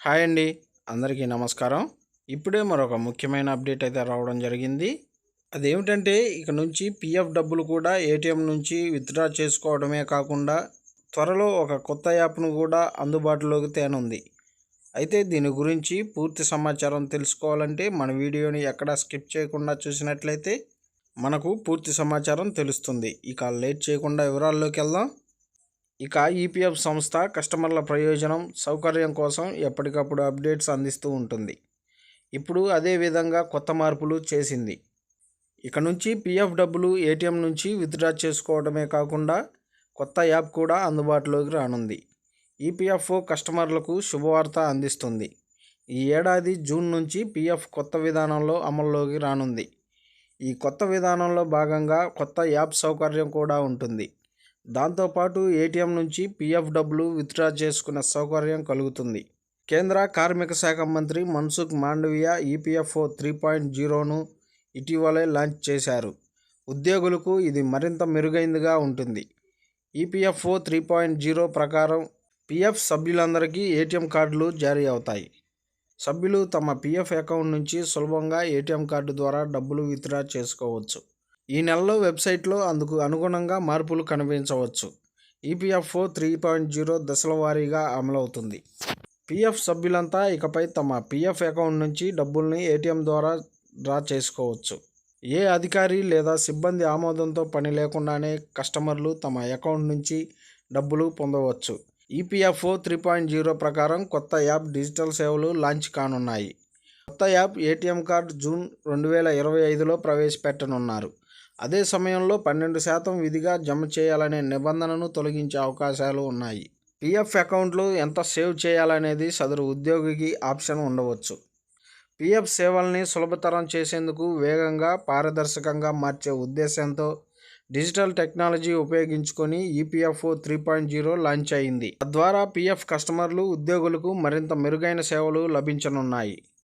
Hi అండి, అందరికీ నమస్కారం. ఇప్పుడే మరొక ముఖ్యమైన అప్డేట్ అయితే రావడం జరిగింది. అదేమిటంటే ఇక నుంచి పిఎఫ్ డబ్బులు కూడా ఏటీఎం నుంచి విత్డ్రా చేసుకోవడమే కాకుండా త్వరలో ఒక కొత్త యాప్ను కూడా అందుబాటులోకి తేనుంది. అయితే దీని గురించి పూర్తి సమాచారం తెలుసుకోవాలంటే మన వీడియోని ఎక్కడా స్కిప్ చేయకుండా చూసినట్లయితే మనకు పూర్తి సమాచారం తెలుస్తుంది. ఇక లేట్ చేయకుండా వివరాల్లోకి వెళ్దాం. ఇక ఈపీఎఫ్ సంస్థ కస్టమర్ల ప్రయోజనం, సౌకర్యం కోసం ఎప్పటికప్పుడు అప్డేట్స్ అందిస్తూ ఉంటుంది. ఇప్పుడు అదే విధంగా కొత్త మార్పులు చేసింది. ఇక నుంచి పిఎఫ్ డబ్బులు ఏటీఎం నుంచి విత్డ్రా చేసుకోవడమే కాకుండా కొత్త యాప్ కూడా అందుబాటులోకి రానుంది. ఈపీఎఫ్ఓ కస్టమర్లకు శుభవార్త అందిస్తుంది. ఈ ఏడాది జూన్ నుంచి పిఎఫ్ కొత్త విధానంలో అమల్లోకి రానుంది. ఈ కొత్త విధానంలో భాగంగా కొత్త యాప్ సౌకర్యం కూడా ఉంటుంది. దాంతోపాటు ఏటీఎం నుంచి పిఎఫ్ డబ్బులు విత్డ్రా చేసుకునే సౌకర్యం కలుగుతుంది. కేంద్ర కార్మిక శాఖ మంత్రి మన్సుఖ్ మాండవియా ఈపీఎఫ్ఓ 3.0ను ఇటీవలే లాంచ్ చేశారు. ఉద్యోగులకు ఇది మరింత మెరుగైనదిగా ఉంటుంది. ఈపీఎఫ్ఓ 3.0 ప్రకారం పిఎఫ్ సభ్యులందరికీ ఏటీఎం కార్డులు జారీ అవుతాయి. సభ్యులు తమ పిఎఫ్ అకౌంట్ నుంచి సులభంగా ఏటీఎం కార్డు ద్వారా డబ్బులు విత్డ్రా చేసుకోవచ్చు. ఈ నెలలో వెబ్సైట్లో అందుకు అనుగుణంగా మార్పులు కనిపించవచ్చు. ఈపీఎఫ్ఓ 3.0 దశల వారీగా అమలవుతుంది. పిఎఫ్ సభ్యులంతా ఇకపై తమ పిఎఫ్ అకౌంట్ నుంచి డబ్బుల్ని ఏటీఎం ద్వారా డ్రా చేసుకోవచ్చు. ఏ అధికారి లేదా సిబ్బంది ఆమోదంతో పని లేకుండానే కస్టమర్లు తమ అకౌంట్ నుంచి డబ్బులు పొందవచ్చు. ఈపీఎఫ్ఓ 3.0 ప్రకారం కొత్త యాప్ డిజిటల్ సేవలు లాంచ్ కానున్నాయి. కొత్త యాప్ ఏటీఎం కార్డు జూన్ 2025లో ప్రవేశపెట్టనున్నారు. అదే సమయంలో 12% విధిగా జమ చేయాలనే నిబంధనను తొలగించే అవకాశాలు ఉన్నాయి. పిఎఫ్ అకౌంట్లో ఎంత సేవ్ చేయాలనేది సదరు ఉద్యోగికి ఆప్షన్ ఉండవచ్చు. పిఎఫ్ సేవల్ని సులభతరం చేసేందుకు వేగంగా, పారదర్శకంగా మార్చే ఉద్దేశంతో డిజిటల్ టెక్నాలజీ ఉపయోగించుకొని ఈపీఎఫ్ఓ 3.0 లాంచ్ అయింది. తద్వారా పిఎఫ్ కస్టమర్లు, ఉద్యోగులకు మరింత మెరుగైన సేవలు లభించనున్నాయి.